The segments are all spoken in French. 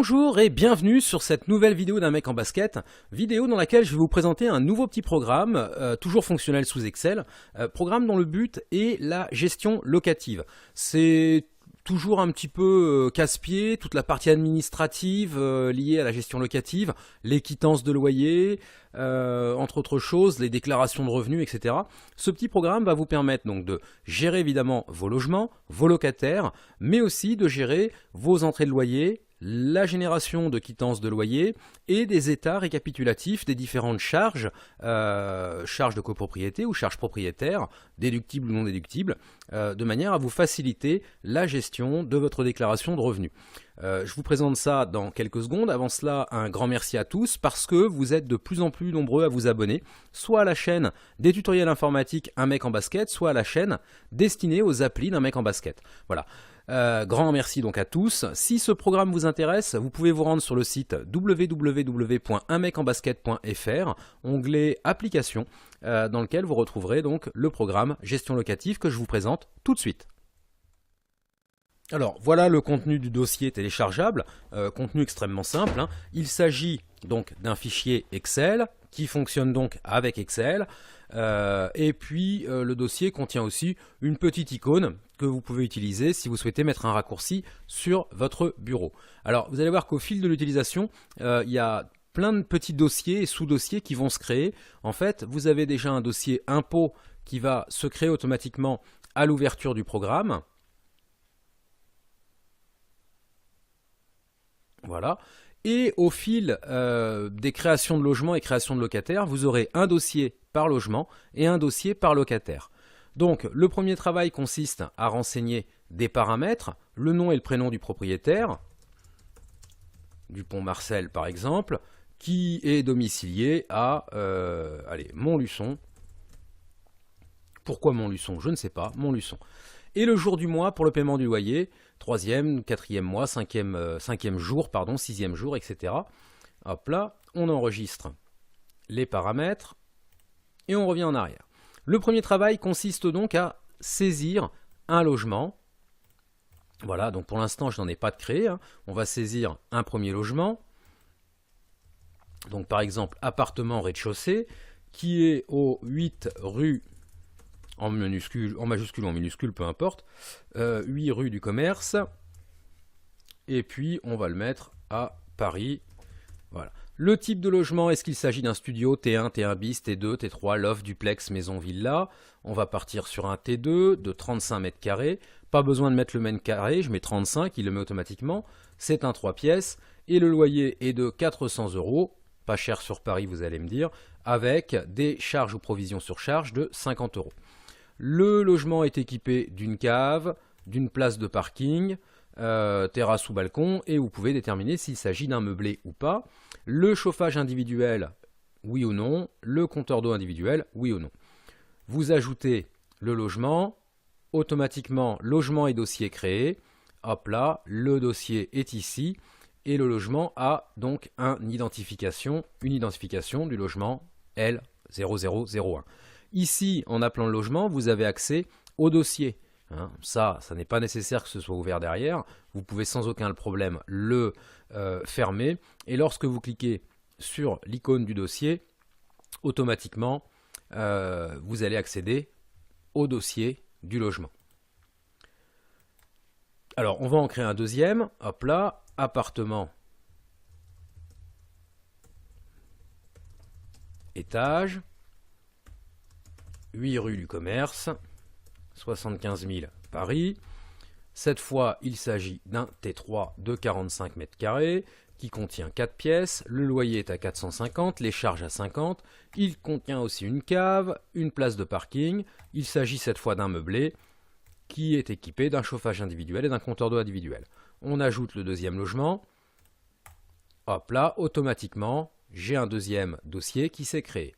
Bonjour et bienvenue sur cette nouvelle vidéo d'un mec en basket, vidéo dans laquelle je vais vous présenter un nouveau petit programme, toujours fonctionnel sous Excel, programme dont le but est la gestion locative. C'est toujours un petit peu casse-pied, toute la partie administrative liée à la gestion locative, les quittances de loyer, entre autres choses, les déclarations de revenus, etc. Ce petit programme va vous permettre donc de gérer évidemment vos logements, vos locataires, mais aussi de gérer vos entrées de loyer, la génération de quittances de loyer et des états récapitulatifs des différentes charges, charges de copropriété ou charges propriétaires, déductibles ou non déductibles, de manière à vous faciliter la gestion de votre déclaration de revenus. Je vous présente ça dans quelques secondes. Avant cela, un grand merci à tous parce que vous êtes de plus en plus nombreux à vous abonner, soit à la chaîne des tutoriels informatiques Un mec en basket, soit à la chaîne destinée aux applis d'un mec en basket. Voilà. Grand merci donc à tous. Si ce programme vous intéresse, vous pouvez vous rendre sur le site www.unmecenbasket.fr, onglet applications, dans lequel vous retrouverez donc le programme gestion locative que je vous présente tout de suite. Alors voilà le contenu du dossier téléchargeable, contenu extrêmement simple, hein. Il s'agit donc d'un fichier Excel qui fonctionne donc avec Excel, et puis le dossier contient aussi une petite icône que vous pouvez utiliser si vous souhaitez mettre un raccourci sur votre bureau. Alors vous allez voir qu'au fil de l'utilisation, il y a plein de petits dossiers et sous-dossiers qui vont se créer. En fait, vous avez déjà un dossier impôt qui va se créer automatiquement à l'ouverture du programme. Voilà. Et au fil des créations de logements et créations de locataires, vous aurez un dossier par logement et un dossier par locataire. Donc le premier travail consiste à renseigner des paramètres, le nom et le prénom du propriétaire, Dupont Marcel par exemple, qui est domicilié à Montluçon. Pourquoi Montluçon? Je ne sais pas, Montluçon. Et le jour du mois pour le paiement du loyer, 3e, 4e mois, 5e jour, pardon, 6e jour, etc. Hop là, on enregistre les paramètres et on revient en arrière. Le premier travail consiste donc à saisir un logement. Voilà, donc pour l'instant je n'en ai pas de créé, hein. On va saisir un premier logement. Donc par exemple, appartement rez-de-chaussée, qui est au 8 rue en majuscule ou en minuscule, peu importe, 8 rue du Commerce, et puis on va le mettre à Paris. Voilà. Le type de logement, est-ce qu'il s'agit d'un studio T1, T1 bis, T2, T3, loft, duplex, maison, villa? On va partir sur un T2 de 35 mètres carrés. Pas besoin de mettre le mètre carré, je mets 35, il le met automatiquement. C'est un 3 pièces et le loyer est de 400 €, pas cher sur Paris vous allez me dire, avec des charges ou provisions sur charge de 50 €. Le logement est équipé d'une cave, d'une place de parking, terrasse ou balcon, et vous pouvez déterminer s'il s'agit d'un meublé ou pas. Le chauffage individuel, oui ou non. Le compteur d'eau individuel, oui ou non. Vous ajoutez le logement, automatiquement logement et dossier créé. Hop là, le dossier est ici, et le logement a donc une identification du logement L0001. Ici, en appelant le logement, vous avez accès au dossier. Hein, ça n'est pas nécessaire que ce soit ouvert derrière. Vous pouvez sans aucun problème le fermer. Et lorsque vous cliquez sur l'icône du dossier, automatiquement, vous allez accéder au dossier du logement. Alors, on va en créer un deuxième. Hop là, appartement, étage, 8 rue du Commerce, 75 000 Paris. Cette fois, il s'agit d'un T3 de 45 mètres carrés qui contient 4 pièces. Le loyer est à 450, les charges à 50. Il contient aussi une cave, une place de parking. Il s'agit cette fois d'un meublé qui est équipé d'un chauffage individuel et d'un compteur d'eau individuel. On ajoute le deuxième logement. Hop là, automatiquement, j'ai un deuxième dossier qui s'est créé.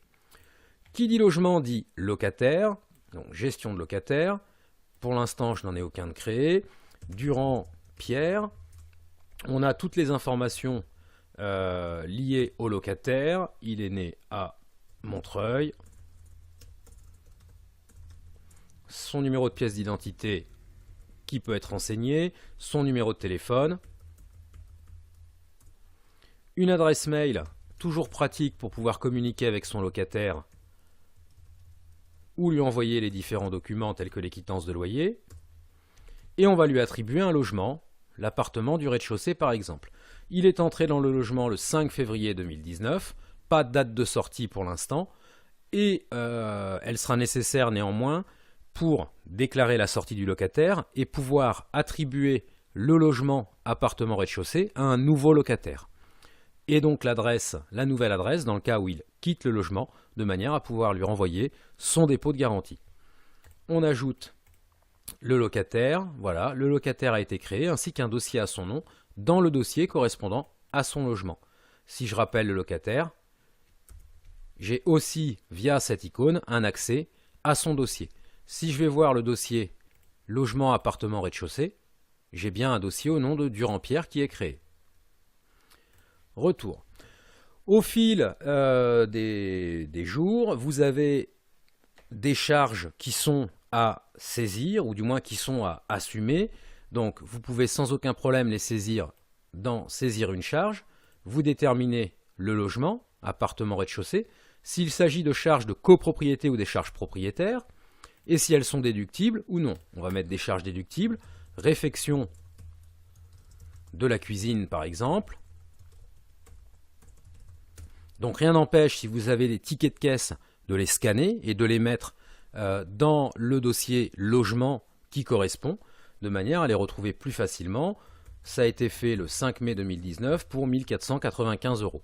Qui dit logement dit locataire, donc gestion de locataire. Pour l'instant, je n'en ai aucun de créé. Durand Pierre. On a toutes les informations liées au locataire. Il est né à Montreuil. Son numéro de pièce d'identité qui peut être renseigné. Son numéro de téléphone. une adresse mail, toujours pratique pour pouvoir communiquer avec son locataire ou lui envoyer les différents documents tels que les quittances de loyer. Et on va lui attribuer un logement, l'appartement du rez-de-chaussée par exemple. Il est entré dans le logement le 5 février 2019, pas de date de sortie pour l'instant, et elle sera nécessaire néanmoins pour déclarer la sortie du locataire et pouvoir attribuer le logement appartement rez-de-chaussée à un nouveau locataire. Et donc l'adresse, la nouvelle adresse, dans le cas où il quitte le logement, de manière à pouvoir lui renvoyer son dépôt de garantie. On ajoute le locataire, voilà, le locataire a été créé, ainsi qu'un dossier à son nom, dans le dossier correspondant à son logement. Si je rappelle le locataire, j'ai aussi, via cette icône, un accès à son dossier. Si je vais voir le dossier logement appartement rez-de-chaussée, j'ai bien un dossier au nom de Durand-Pierre qui est créé. Retour. Au fil des jours, vous avez des charges qui sont à saisir, ou du moins qui sont à assumer. Donc vous pouvez sans aucun problème les saisir dans saisir une charge. Vous déterminez le logement, appartement rez-de-chaussée, s'il s'agit de charges de copropriété ou des charges propriétaires, et si elles sont déductibles ou non. On va mettre des charges déductibles, réfection de la cuisine par exemple. Donc rien n'empêche, si vous avez des tickets de caisse, de les scanner et de les mettre dans le dossier logement qui correspond, de manière à les retrouver plus facilement. Ça a été fait le 5 mai 2019 pour 1 495 €.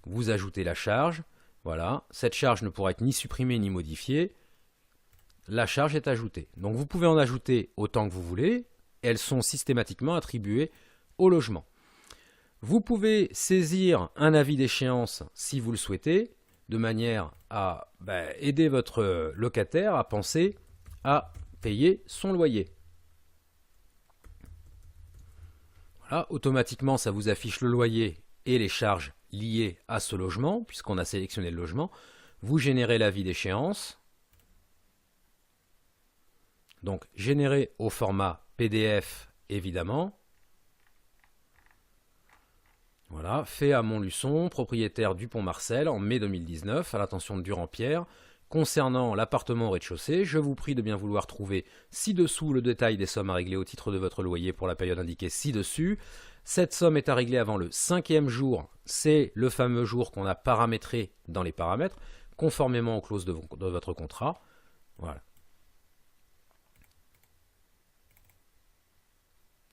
Vous ajoutez la charge, voilà, cette charge ne pourra être ni supprimée ni modifiée, la charge est ajoutée. Donc vous pouvez en ajouter autant que vous voulez, elles sont systématiquement attribuées au logement. Vous pouvez saisir un avis d'échéance si vous le souhaitez, de manière à aider votre locataire à penser à payer son loyer. Voilà, automatiquement, ça vous affiche le loyer et les charges liées à ce logement, puisqu'on a sélectionné le logement. Vous générez l'avis d'échéance. Donc, généré au format PDF, évidemment. Voilà, fait à Montluçon, propriétaire du Pont Marcel, en mai 2019, à l'attention de Durand-Pierre. Concernant l'appartement au rez-de-chaussée, je vous prie de bien vouloir trouver ci-dessous le détail des sommes à régler au titre de votre loyer pour la période indiquée ci-dessus. Cette somme est à régler avant le 5e jour, c'est le fameux jour qu'on a paramétré dans les paramètres, conformément aux clauses de votre contrat. Voilà.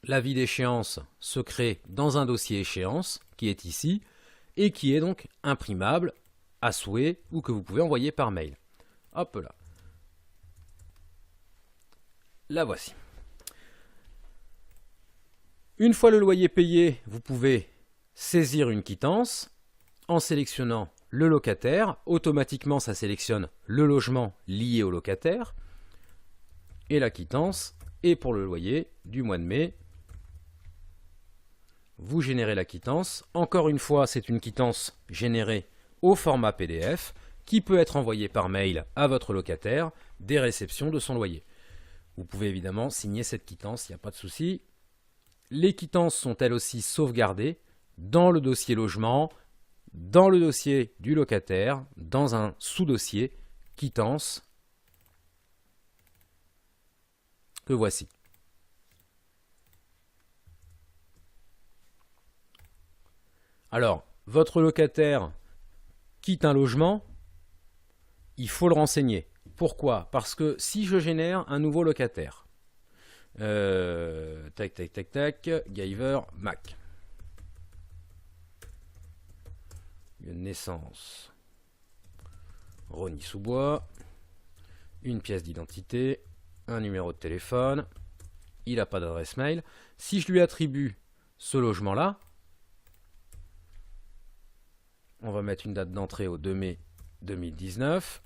L'avis d'échéance se crée dans un dossier échéance, qui est ici, et qui est donc imprimable à souhait ou que vous pouvez envoyer par mail. Hop là. La voici. Une fois le loyer payé, vous pouvez saisir une quittance en sélectionnant le locataire. Automatiquement, ça sélectionne le logement lié au locataire. Et la quittance est pour le loyer du mois de mai. Vous générez la quittance. Encore une fois, c'est une quittance générée au format PDF qui peut être envoyée par mail à votre locataire dès réception de son loyer. Vous pouvez évidemment signer cette quittance, il n'y a pas de souci. Les quittances sont elles aussi sauvegardées dans le dossier logement, dans le dossier du locataire, dans un sous-dossier quittance que voici. Alors, votre locataire quitte un logement, il faut le renseigner. Pourquoi? Parce que si je génère un nouveau locataire, Giver Mac. Lieu de naissance, Rony Sous-Bois, une pièce d'identité, un numéro de téléphone, il n'a pas d'adresse mail. Si je lui attribue ce logement-là, on va mettre une date d'entrée au 2 mai 2019.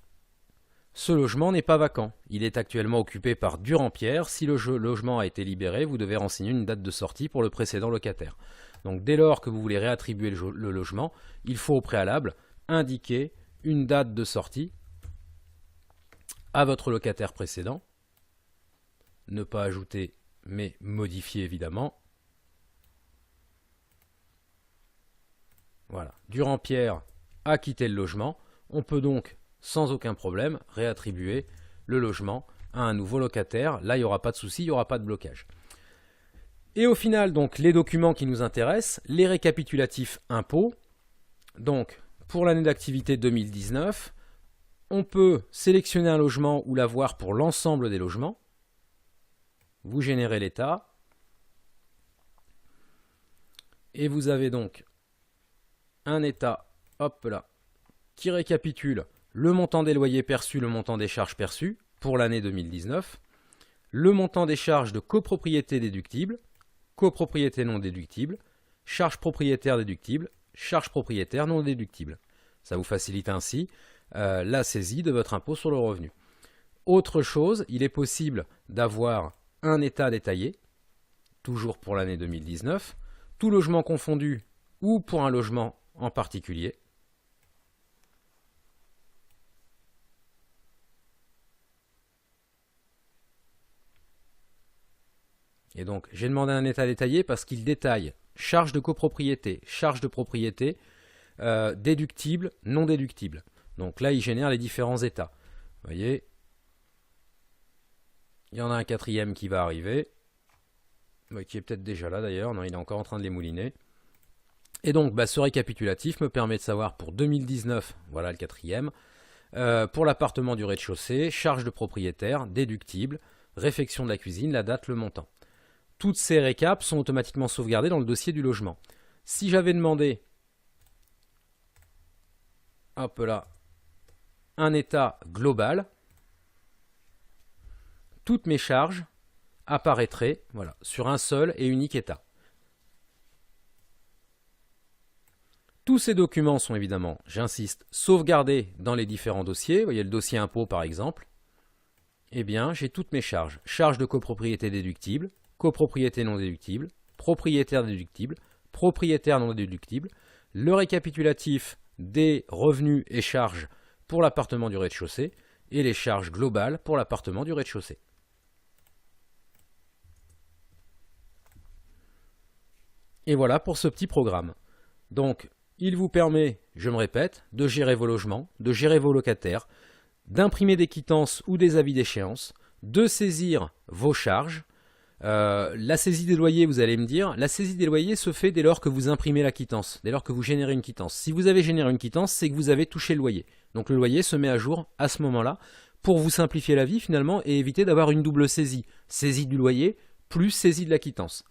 Ce logement n'est pas vacant. Il est actuellement occupé par Durand-Pierre. Si le logement a été libéré, vous devez renseigner une date de sortie pour le précédent locataire. Donc dès lors que vous voulez réattribuer le logement, il faut au préalable indiquer une date de sortie à votre locataire précédent. Ne pas ajouter, mais modifier évidemment. Voilà, Durand-Pierre a quitté le logement. On peut donc, sans aucun problème, réattribuer le logement à un nouveau locataire. Là, il n'y aura pas de souci, il n'y aura pas de blocage. Et au final, donc, les documents qui nous intéressent, les récapitulatifs impôts. Donc, pour l'année d'activité 2019, on peut sélectionner un logement ou l'avoir pour l'ensemble des logements. Vous générez l'état. Et vous avez donc un état, hop là, qui récapitule le montant des loyers perçus, le montant des charges perçues pour l'année 2019, le montant des charges de copropriété déductible, copropriété non déductible, charges propriétaires déductibles, charges propriétaires non déductibles. Ça vous facilite ainsi la saisie de votre impôt sur le revenu. Autre chose, il est possible d'avoir un état détaillé, toujours pour l'année 2019, tout logement confondu ou pour un logement en particulier. Et donc, j'ai demandé un état détaillé parce qu'il détaille charges de copropriété, charges de propriété, déductibles, non déductibles. Donc là, il génère les différents états. Vous voyez, il y en a un quatrième qui va arriver, qui est peut-être déjà là d'ailleurs, non, il est encore en train de les mouliner. Et donc, ce récapitulatif me permet de savoir pour 2019, voilà le quatrième, pour l'appartement du rez-de-chaussée, charges de propriétaire, déductibles, réfection de la cuisine, la date, le montant. Toutes ces récaps sont automatiquement sauvegardées dans le dossier du logement. Si j'avais demandé, hop là, un état global, toutes mes charges apparaîtraient voilà, sur un seul et unique état. Tous ces documents sont évidemment, j'insiste, sauvegardés dans les différents dossiers. Vous voyez le dossier impôt par exemple. Eh bien, j'ai toutes mes charges. Charges de copropriété déductible, copropriété non déductible, propriétaire déductible, propriétaire non déductible, le récapitulatif des revenus et charges pour l'appartement du rez-de-chaussée et les charges globales pour l'appartement du rez-de-chaussée. Et voilà pour ce petit programme. Donc, il vous permet, je me répète, de gérer vos logements, de gérer vos locataires, d'imprimer des quittances ou des avis d'échéance, de saisir vos charges. La saisie des loyers, vous allez me dire, la saisie des loyers se fait dès lors que vous imprimez la quittance, dès lors que vous générez une quittance. Si vous avez généré une quittance, c'est que vous avez touché le loyer. Donc le loyer se met à jour à ce moment-là pour vous simplifier la vie finalement et éviter d'avoir une double saisie. Saisie du loyer plus saisie de la quittance.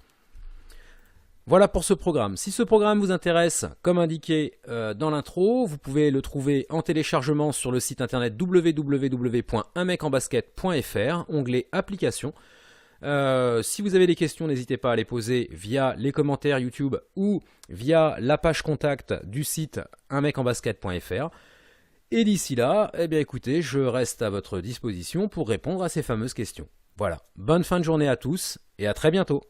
Voilà pour ce programme. Si ce programme vous intéresse, comme indiqué dans l'intro, vous pouvez le trouver en téléchargement sur le site internet www.unmecenbasket.fr, onglet applications. Si vous avez des questions, n'hésitez pas à les poser via les commentaires YouTube ou via la page contact du site unmecenbasket.fr. Et d'ici là, eh bien écoutez, je reste à votre disposition pour répondre à ces fameuses questions. Voilà, bonne fin de journée à tous et à très bientôt.